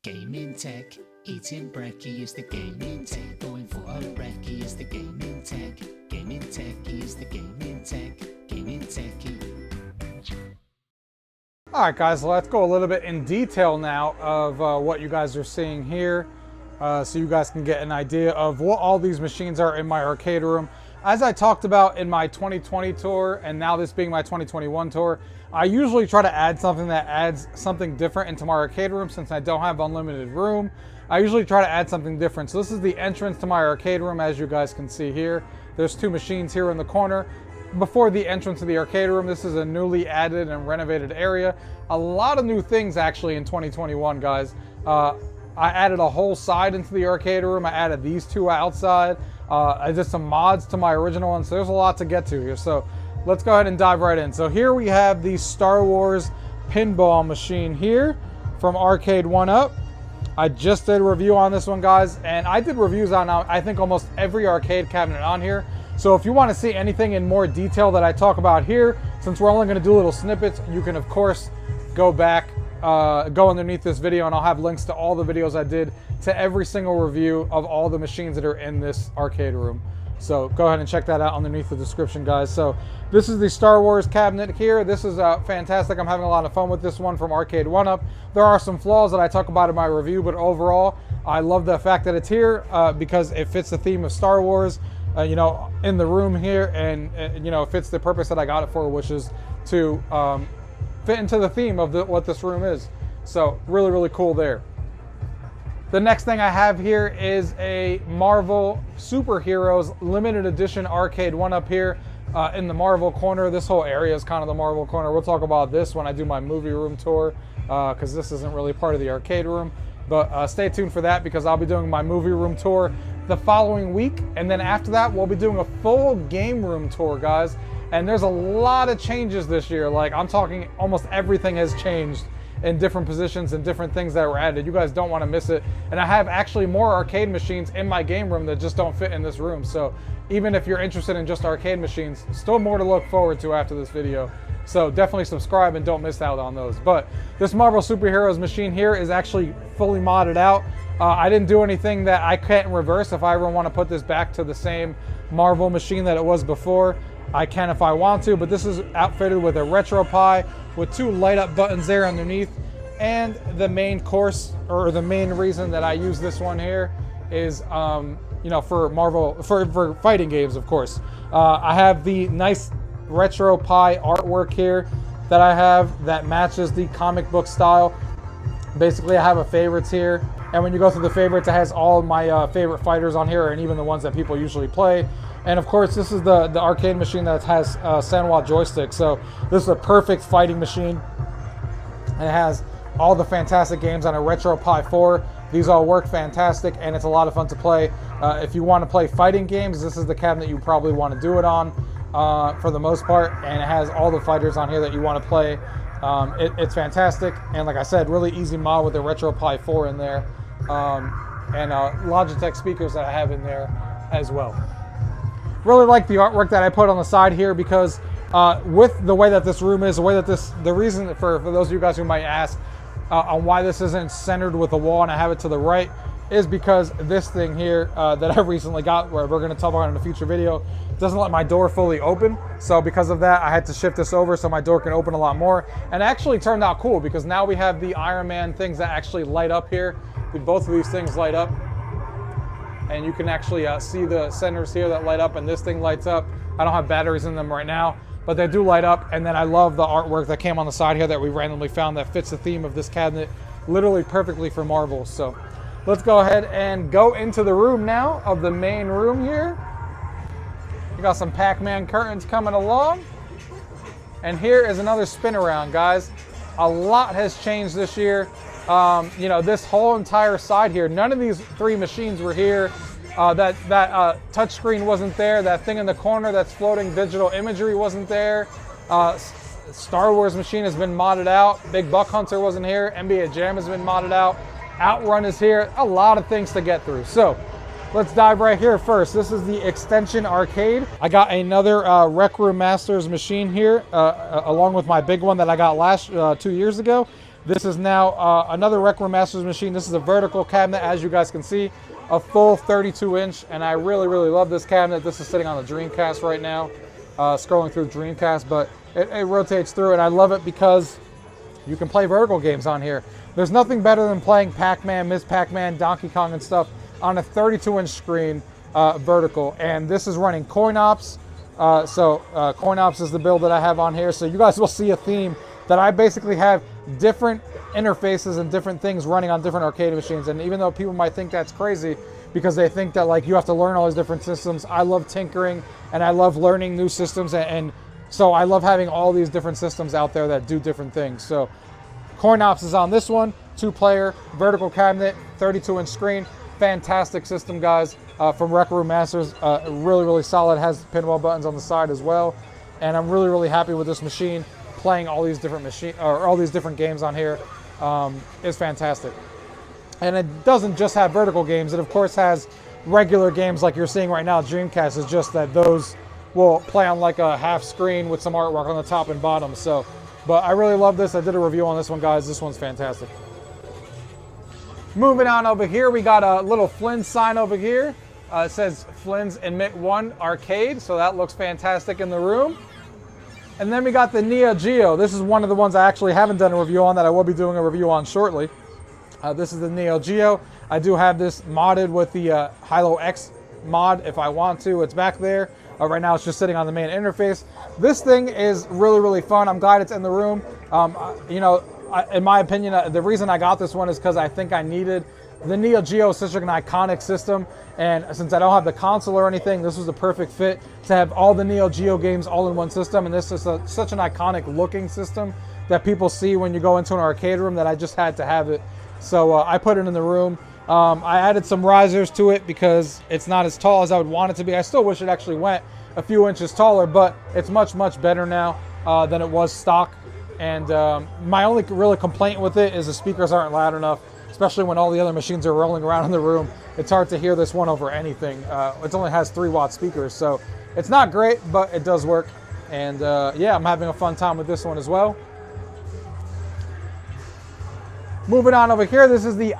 Gaming tech, eating brekkie is the gaming tech. Going for a brekkie is the gaming tech. Gaming tech is the gaming tech. Gaming techie. All right, guys, let's go a little bit in detail now of what you guys are seeing here, so you guys can get an idea of what all these machines are in my arcade room. As I talked about in my 2020 tour, and now this being my 2021 tour, I usually try to add something that adds something different into my arcade room. Since I don't have unlimited room, I usually try to add something different. So this is the entrance to my arcade room, as you guys can see here. There's two machines here in the corner. Before the entrance to the arcade room, this is a newly added and renovated area. A lot of new things actually in 2021, guys. I added a whole side into the arcade room. I added these two outside. I did some mods to my original one, so there's a lot to get to here. So let's go ahead and dive right in. So here we have the Star Wars Pinball Machine here from Arcade1up. I just did a review on this one, guys, and I did reviews on, I think, almost every arcade cabinet on here. So if you want to see anything in more detail that I talk about here, since we're only going to do little snippets, you can, of course, go back, go underneath this video, and I'll have links to all the videos I did to every single review of all the machines that are in this arcade room. So go ahead and check that out underneath the description, guys. So this is the Star Wars cabinet here. This is fantastic. I'm having a lot of fun with this one from Arcade1up. There are some flaws that I talk about in my review, but overall, I love the fact that it's here because it fits the theme of Star Wars, you know, in the room here, and you know, it fits the purpose that I got it for, which is to fit into the theme of what this room is. So really, really cool there. The next thing I have here is a Marvel Superheroes limited edition Arcade1up here in the Marvel corner. This whole area is kind of the Marvel corner. We'll talk about this when I do my movie room tour because this isn't really part of the arcade room. But stay tuned for that because I'll be doing my movie room tour the following week. And then after that, we'll be doing a full game room tour, guys. And there's a lot of changes this year. Like, I'm talking almost everything has changed in different positions and different things that were added. You guys don't want to miss it. And I have actually more arcade machines in my game room that just don't fit in this room. So even if you're interested in just arcade machines, still more to look forward to after this video. So definitely subscribe and don't miss out on those. But this Marvel Superheroes machine here is actually fully modded out. I didn't do anything that I can't reverse. If I ever want to put this back to the same Marvel machine that it was before, I can if I want to, but this is outfitted with a RetroPie with two light up buttons there underneath. And the main course, or the main reason that I use this one here is, you know, for Marvel, for fighting games, of course. I have the nice RetroPie artwork here that I have that matches the comic book style. Basically, I have a favorites here. And when you go through the favorites, it has all my favorite fighters on here, and even the ones that people usually play. And of course, this is the arcade machine that has Sanwa joystick. So this is a perfect fighting machine. And it has all the fantastic games on a RetroPie 4. These all work fantastic, and it's a lot of fun to play. If you want to play fighting games, this is the cabinet you probably want to do it on for the most part. And it has all the fighters on here that you want to play. It's fantastic. And like I said, really easy mod with the RetroPie 4 in there. And Logitech speakers that I have in there as well. Really like the artwork that I put on the side here because with the way that this room is, the reason for those of you guys who might ask on why this isn't centered with the wall and I have it to the right is because this thing here that I recently got, where we're going to talk about in a future video, doesn't let my door fully open. So because of that, I had to shift this over so my door can open a lot more. And it actually turned out cool because now we have the Iron Man things that actually light up here. Both of these things light up. And you can actually see the centers here that light up, and this thing lights up. I don't have batteries in them right now, but they do light up. And then I love the artwork that came on the side here that we randomly found that fits the theme of this cabinet literally perfectly for Marvel. So let's go ahead and go into the room now of the main room here. We got some Pac-Man curtains coming along. And here is another spin around, guys. A lot has changed this year. You know, this whole entire side here, none of these three machines were here. That touchscreen wasn't there. That thing in the corner that's floating digital imagery wasn't there. Star Wars machine has been modded out. Big Buck Hunter wasn't here. NBA Jam has been modded out. Outrun is here. A lot of things to get through. So let's dive right here first. This is the Extension Arcade. I got another RecRoomMasters machine here, along with my big one that I got 2 years ago. This is now another RecRoomMasters machine. This is a vertical cabinet, as you guys can see, a full 32-inch, and I really, really love this cabinet. This is sitting on the Dreamcast right now, scrolling through Dreamcast, but it rotates through, and I love it because you can play vertical games on here. There's nothing better than playing Pac-Man, Ms. Pac-Man, Donkey Kong, and stuff on a 32-inch screen vertical, and this is running coin ops. Coin ops is the build that I have on here, so you guys will see a theme that I basically have different interfaces and different things running on different arcade machines. And even though people might think that's crazy because they think that like you have to learn all these different systems, I love tinkering and I love learning new systems, and so I love having all these different systems out there that do different things. So coin ops is on this one, 2-player vertical cabinet, 32-inch screen, fantastic system, guys, from RecRoomMasters. Really, really solid. Has pinball buttons on the side as well, and I'm really, really happy with this machine. Playing all these different games on here is fantastic. And it doesn't just have vertical games. It of course has regular games like you're seeing right now. Dreamcast is just that those will play on like a half screen with some artwork on the top and bottom. So, but I really love this. I did a review on this one, guys. This one's fantastic. Moving on over here, we got a little Flynn's sign over here. It says Flynn's Admit 1 Arcade, so that looks fantastic in the room. And then we got the Neo Geo. This is one of the ones I actually haven't done a review on that I will be doing a review on shortly. This is the Neo Geo. I do have this modded with the Hilo X mod if I want to. It's back there. Right now it's just sitting on the main interface. This thing is really, really fun. I'm glad it's in the room. In my opinion, the reason I got this one is because I think I needed the Neo Geo is such an iconic system, and since I don't have the console or anything, this was the perfect fit to have all the Neo Geo games all in one system. And this is such an iconic looking system that people see when you go into an arcade room that I just had to have it. So I put it in the room. I added some risers to it because it's not as tall as I would want it to be. I still wish it actually went a few inches taller, but it's much, much better now than it was stock. And my only really complaint with it is the speakers aren't loud enough, especially when all the other machines are rolling around in the room. It's hard to hear this one over anything. It only has 3-watt speakers, so it's not great, but it does work. And yeah, I'm having a fun time with this one as well. Moving on over here, this is the II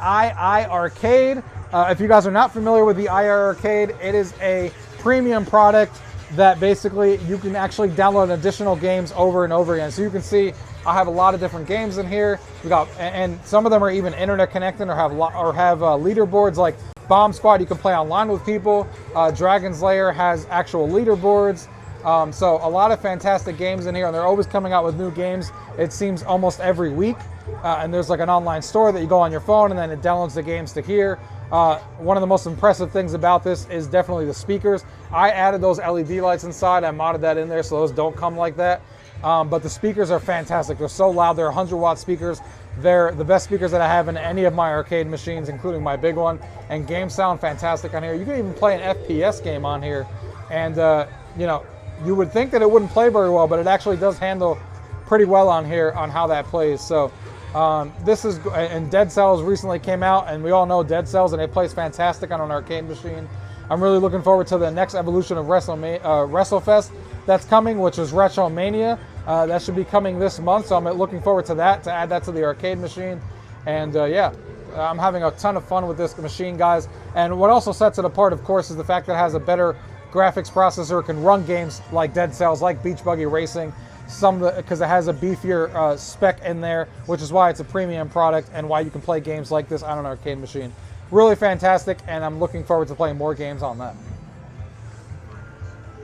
Arcade. If you guys are not familiar with the II Arcade, it is a premium product that basically you can actually download additional games over and over again. So you can see I have a lot of different games in here. We got, and some of them are even internet connected or have leaderboards like Bomb Squad. You can play online with people. Dragon's Lair has actual leaderboards. So a lot of fantastic games in here, and they're always coming out with new games. It seems almost every week. And there's like an online store that you go on your phone and then it downloads the games to here. One of the most impressive things about this is definitely the speakers. I added those LED lights inside. I modded that in there so those don't come like that. But the speakers are fantastic. They're so loud. They're 100-watt speakers. They're the best speakers that I have in any of my arcade machines, including my big one. And games sound fantastic on here. You can even play an FPS game on here. And, you know, you would think that it wouldn't play very well, but it actually does handle pretty well on here on how that plays. So this is, and Dead Cells recently came out, and we all know Dead Cells, and it plays fantastic on an arcade machine. I'm really looking forward to the next evolution of WrestleFest that's coming, which is Retromania. That should be coming this month, so I'm looking forward to that, to add that to the arcade machine. And yeah, I'm having a ton of fun with this machine, guys. And what also sets it apart, of course, is the fact that it has a better graphics processor. It can run games like Dead Cells, like Beach Buggy Racing, because it has a beefier spec in there, which is why it's a premium product and why you can play games like this on an arcade machine. Really fantastic, and I'm looking forward to playing more games on that.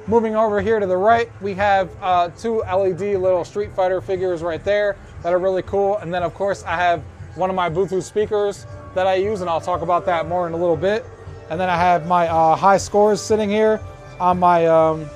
Moving over here to the right, we have 2 LED little Street Fighter figures right there that are really cool. And then, of course, I have one of my Bluetooth speakers that I use, and I'll talk about that more in a little bit. And then I have my high scores sitting here on my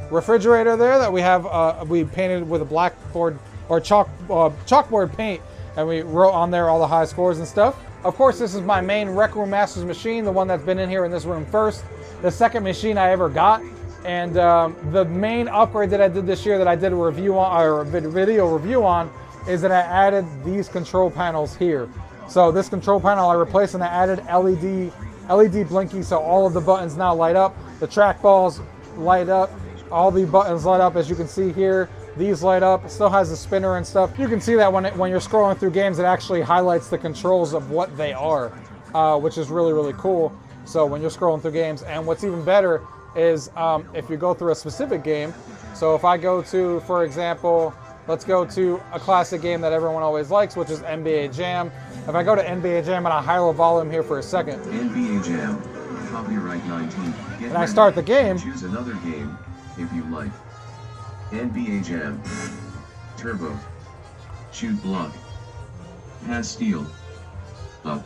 refrigerator there that we have. We painted with a blackboard or chalkboard paint, and we wrote on there all the high scores and stuff. Of course, this is my main RecRoomMasters machine, the one that's been in here in this room first. The second machine I ever got, and the main upgrade that I did this year that I did a review on, or a video review on, is that I added these control panels here. So this control panel I replaced, and I added LED blinky, so all of the buttons now light up. The trackballs light up, all the buttons light up, as you can see here. These light up. It still has the spinner and stuff. You can see that when you're scrolling through games, it actually highlights the controls of what they are, which is really, really cool. So when you're scrolling through games, and what's even better is if you go through a specific game. So if I go to, for example, let's go to a classic game that everyone always likes, which is NBA Jam. If I go to NBA Jam and I high-low volume here for a second. NBA Jam, copyright 19. And I start the game. Choose another game if you like. NBA Jam. Turbo. Shoot block. Pass steal. Up.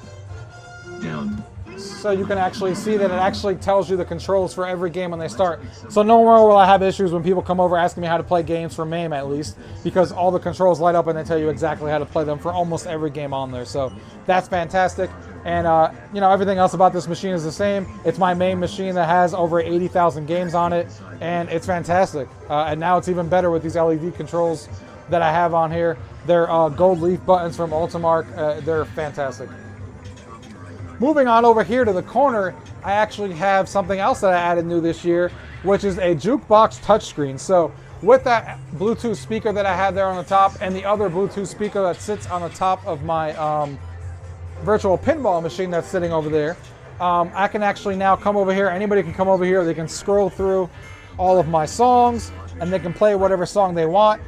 Down. So you can actually see that it actually tells you the controls for every game when they start. So no more will I have issues when people come over asking me how to play games for MAME, at least, because all the controls light up and they tell you exactly how to play them for almost every game on there. So that's fantastic. And you know, everything else about this machine is the same. It's my main machine that has over 80,000 games on it, and it's fantastic. And now it's even better with these LED controls that I have on here. They're gold leaf buttons from Ultimark. They're fantastic. Moving on over here to the corner, I actually have something else that I added new this year, which is a Jukebox Touchscreen. So with that Bluetooth speaker that I have there on the top and the other Bluetooth speaker that sits on the top of my virtual pinball machine that's sitting over there, I can actually now come over here. Anybody can come over here. They can scroll through all of my songs and they can play whatever song they want.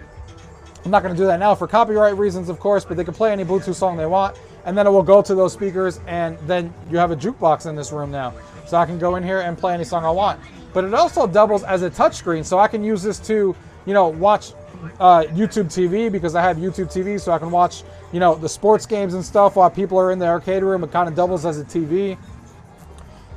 I'm not going to do that now for copyright reasons, of course, but they can play any Bluetooth song they want. And then it will go to those speakers, and then you have a jukebox in this room now. So I can go in here and play any song I want. But it also doubles as a touchscreen, so I can use this to, you know, watch YouTube TV, because I have YouTube TV, so I can watch, you know, the sports games and stuff while people are in the arcade room. It kind of doubles as a TV.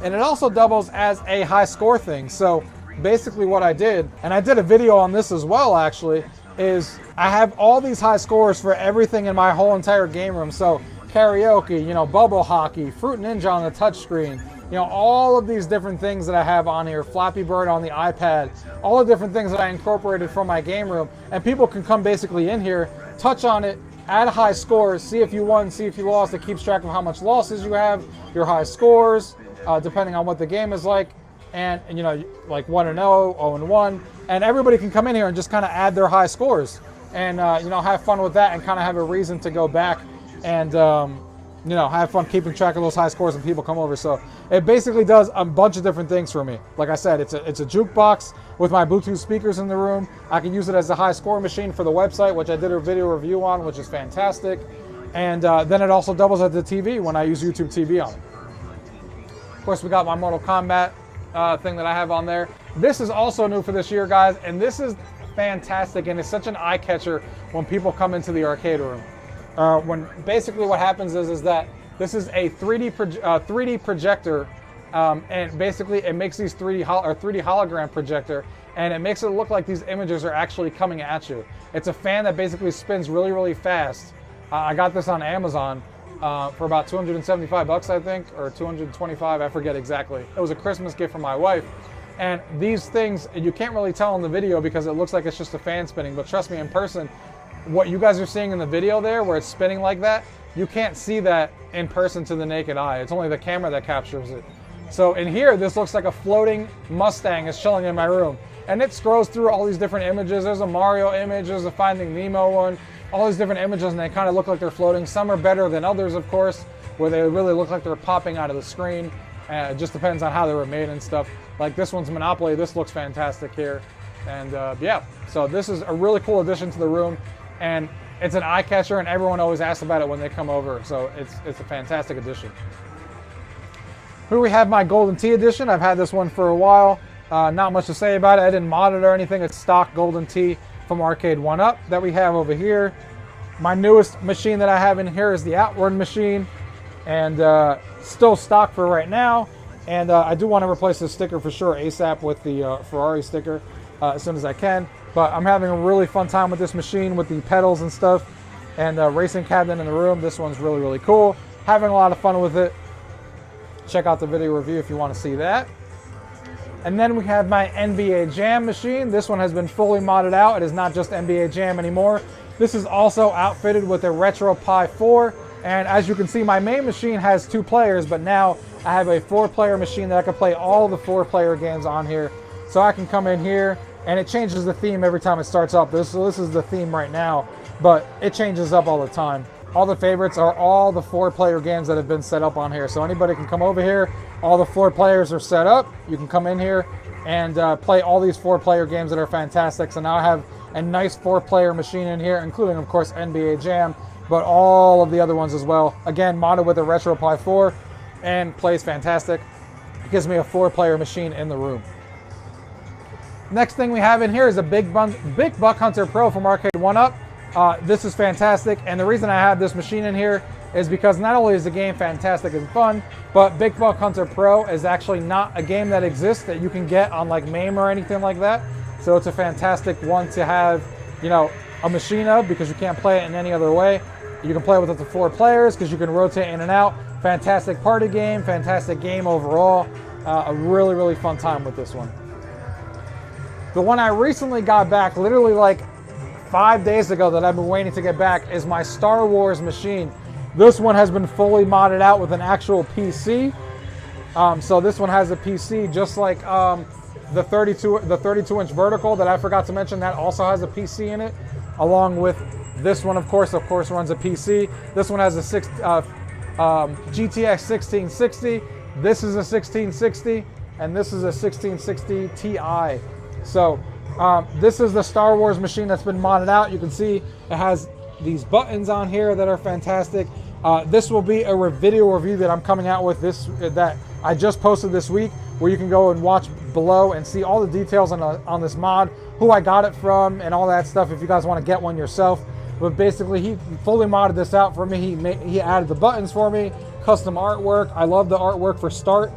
And it also doubles as a high score thing. So basically what I did, and I did a video on this as well actually, is I have all these high scores for everything in my whole entire game room. So karaoke, you know, bubble hockey, Fruit Ninja on the touchscreen, you know, all of these different things that I have on here, Flappy Bird on the iPad, all the different things that I incorporated from my game room. And people can come basically in here, touch on it, add high scores, see if you won, see if you lost. It keeps track of how much losses you have, your high scores, depending on what the game is like. And you know, like 1-0, 0-1. And everybody can come in here and just kind of add their high scores. And, you know, have fun with that and kind of have a reason to go back and you know, have fun keeping track of those high scores when people come over. So it basically does a bunch of different things for me. Like I said, it's a jukebox with my Bluetooth speakers in the room. I can use it as a high score machine for the website, which I did a video review on, which is fantastic. And then it also doubles as the TV when I use YouTube TV on it. Of course, we got my Mortal Kombat thing that I have on there. This is also new for this year, guys, and this is fantastic, and it's such an eye catcher when people come into the arcade room. When basically what happens is that this is a 3D projector, and basically it makes these 3D hologram projector, and it makes it look like these images are actually coming at you. It's a fan that basically spins really, really fast. I got this on Amazon for about 275 bucks, I think, or 225, I forget exactly. It was a Christmas gift from my wife. And these things, you can't really tell in the video because it looks like it's just a fan spinning, but trust me, in person, what you guys are seeing in the video there, where it's spinning like that, you can't see that in person to the naked eye. It's only the camera that captures it. So in here, this looks like a floating Mustang is chilling in my room. And it scrolls through all these different images. There's a Mario image, there's a Finding Nemo one, all these different images, and they kind of look like they're floating. Some are better than others, of course, where they really look like they're popping out of the screen. It just depends on how they were made and stuff. Like this one's Monopoly. This looks fantastic here. And yeah, so this is a really cool addition to the room. And it's an eye catcher, and everyone always asks about it when they come over. So it's a fantastic addition. Here we have my Golden Tee edition. I've had this one for a while. Not much to say about it. I didn't mod it or anything. It's stock Golden Tee from Arcade1up that we have over here. My newest machine that I have in here is the Outward machine, and still stock for right now. And I do want to replace this sticker for sure ASAP with the Ferrari sticker as soon as I can. But I'm having a really fun time with this machine with the pedals and stuff, and racing cabinet in the room. This one's really, really cool. Having a lot of fun with it. Check out the video review if you want to see that. And then we have my NBA Jam machine. This one has been fully modded out. It is not just NBA Jam anymore. This is also outfitted with a RetroPie 4. And as you can see, my main machine has 2 players, but now I have a 4-player machine that I can play all the 4-player games on here. So I can come in here and it changes the theme every time it starts up. This is the theme right now, but it changes up all the time. All the favorites are all the 4-player games that have been set up on here. So anybody can come over here. All the 4 players are set up. You can come in here and play all these 4-player games that are fantastic. So now I have a nice 4-player machine in here, including, of course, NBA Jam, but all of the other ones as well. Again, modded with a RetroPie 4 and plays fantastic. It gives me a 4-player machine in the room. Next thing we have in here is a Big Buck Hunter Pro from Arcade1up. This is fantastic, and the reason I have this machine in here is because not only is the game fantastic and fun, but Big Buck Hunter Pro is actually not a game that exists that you can get on like MAME or anything like that. So it's a fantastic one to have, you know, a machine of, because you can't play it in any other way. You can play with up to 4 players because you can rotate in and out. Fantastic party game, fantastic game overall. A really, really fun time with this one. The one I recently got back, literally like 5 days ago, that I've been waiting to get back, is my Star Wars machine. This one has been fully modded out with an actual PC. So this one has a PC, just like the 32-inch vertical that I forgot to mention. That also has a PC in it, along with this one. Of course, runs a PC. This one has a GTX 1660. This is a 1660, and this is a 1660 Ti. So this is the Star Wars machine that's been modded out. You can see it has these buttons on here that are fantastic. This will be a video review that I'm coming out with that I just posted this week, where you can go and watch below and see all the details on this mod, who I got it from, and all that stuff if you guys want to get one yourself. But basically, he fully modded this out for me. He added the buttons for me, custom artwork. I love the artwork for start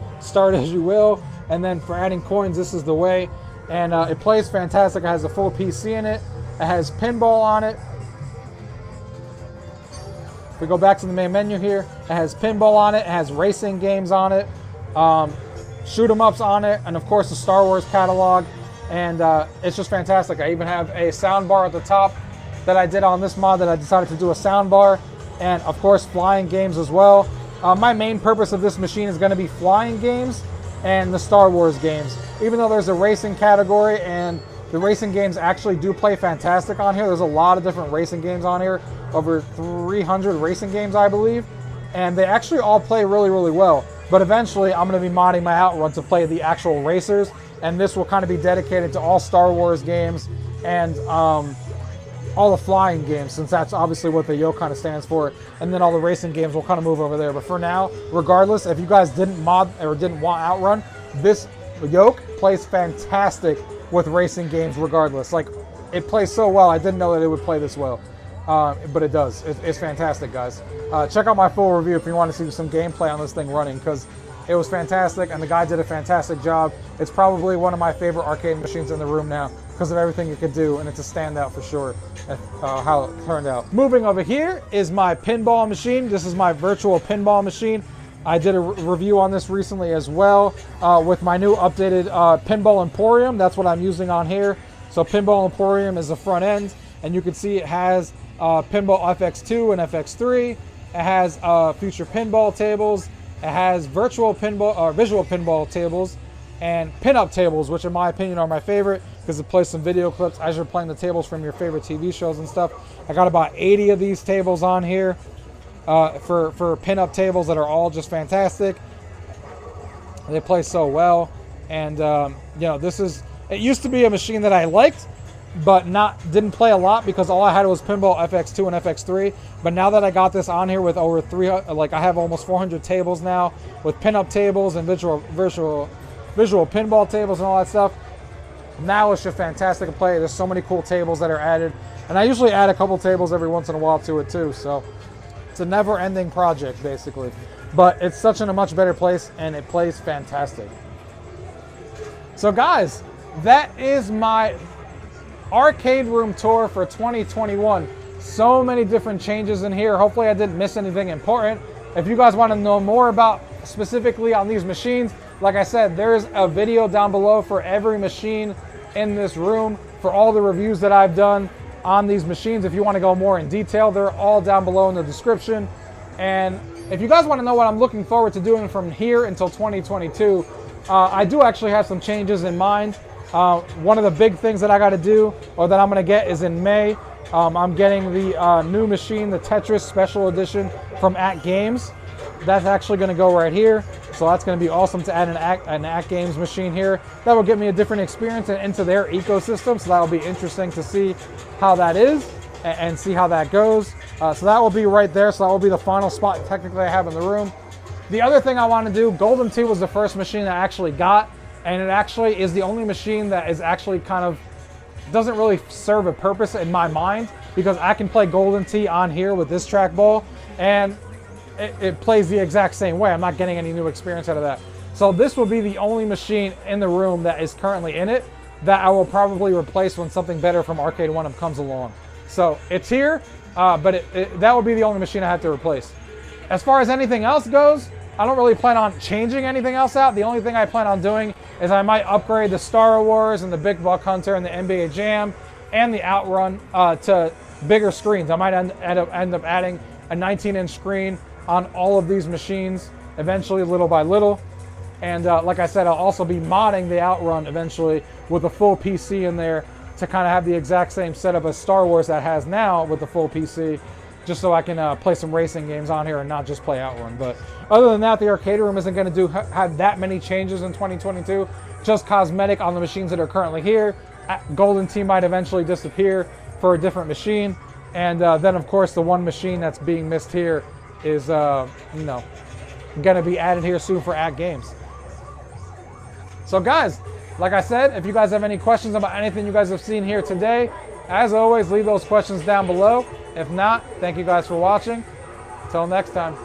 as you will, and then for adding coins, this is the way. And it plays fantastic. It has a full PC in it. It has pinball on it. If we go back to the main menu here, it has pinball on it. It has racing games on it, shoot 'em ups on it, and of course the Star Wars catalog. And it's just fantastic. I even have a sound bar at the top that I did on this mod, that I decided to do a sound bar, and of course flying games as well. My main purpose of this machine is going to be flying games and the Star Wars games. Even though there's a racing category, and the racing games actually do play fantastic on here. There's a lot of different racing games on here, over 300 racing games, I believe, and they actually all play really, really well. But eventually, I'm going to be modding my Outrun to play the actual racers, and this will kind of be dedicated to all Star Wars games and all the flying games, since that's obviously what the yoke kind of stands for, and then all the racing games will kind of move over there. But for now, regardless, if you guys didn't mod or didn't want Outrun, this yoke plays fantastic with racing games regardless. Like, it plays so well. I didn't know that it would play this well, but it does. It's fantastic, guys. Check out my full review if you want to see some gameplay on this thing running, because it was fantastic, and the guy did a fantastic job. It's probably one of my favorite arcade machines in the room now, because of everything it could do, and it's a standout for sure, how it turned out. Moving over here is my pinball machine. This is my virtual pinball machine. I did a review on this recently as well, with my new updated Pinball Emporium. That's what I'm using on here. So Pinball Emporium is the front end, and you can see it has Pinball FX2 and FX3. It has future pinball tables. It has virtual pinball or visual pinball tables, and pin-up tables, which in my opinion are my favorite, because it plays some video clips as you're playing the tables from your favorite TV shows and stuff. I got about 80 of these tables on here for pin-up tables that are all just fantastic. They play so well, and you know, it used to be a machine that I liked, but didn't play a lot, because all I had was Pinball FX2 and FX3. But now that I got this on here with over 300, like I have almost 400 tables now, with pin-up tables and visual pinball tables and all that stuff, now it's just fantastic to play. There's so many cool tables that are added, and I usually add a couple tables every once in a while to it too, so it's a never-ending project basically. But it's such in a much better place, and it plays fantastic. So guys, that is my arcade room tour for 2021. So many different changes in here. Hopefully I didn't miss anything important. If you guys want to know more about specifically on these machines, like I said, there's a video down below for every machine in this room, for all the reviews that I've done on these machines. If you want to go more in detail, they're all down below in the description. And if you guys want to know what I'm looking forward to doing from here until 2022, I do actually have some changes in mind. One of the big things that I got to do, or that I'm going to get, is in May. I'm getting the new machine, the Tetris Special Edition from At Games. That's actually going to go right here. So that's going to be awesome to add an At Games machine here. That will get me a different experience and into their ecosystem. So that'll be interesting to see how that is and see how that goes. So that will be right there. So that will be the final spot technically I have in the room. The other thing I want to do, Golden Tee was the first machine I actually got. And it actually is the only machine that is actually kind of, doesn't really serve a purpose in my mind, because I can play Golden Tee on here with this trackball and it plays the exact same way. I'm not getting any new experience out of that. So this will be the only machine in the room that is currently in it that I will probably replace when something better from Arcade1up comes along. So it's here, but that will be the only machine I have to replace. As far as anything else goes, I don't really plan on changing anything else out. The only thing I plan on doing is I might upgrade the Star Wars and the Big Buck Hunter and the NBA Jam and the Outrun to bigger screens. I might end up adding a 19-inch screen on all of these machines eventually, little by little. And like I said, I'll also be modding the Outrun eventually with a full PC in there to kind of have the exact same setup as Star Wars that has now with the full PC, just so I can play some racing games on here and not just play Outrun. But other than that, the arcade room isn't going to have that many changes in 2022. Just cosmetic on the machines that are currently here. Golden Tee might eventually disappear for a different machine. And then, of course, the one machine that's being missed here is, you know, going to be added here soon for At Games. So, guys, like I said, if you guys have any questions about anything you guys have seen here today, as always, leave those questions down below. If not, thank you guys for watching. Until next time.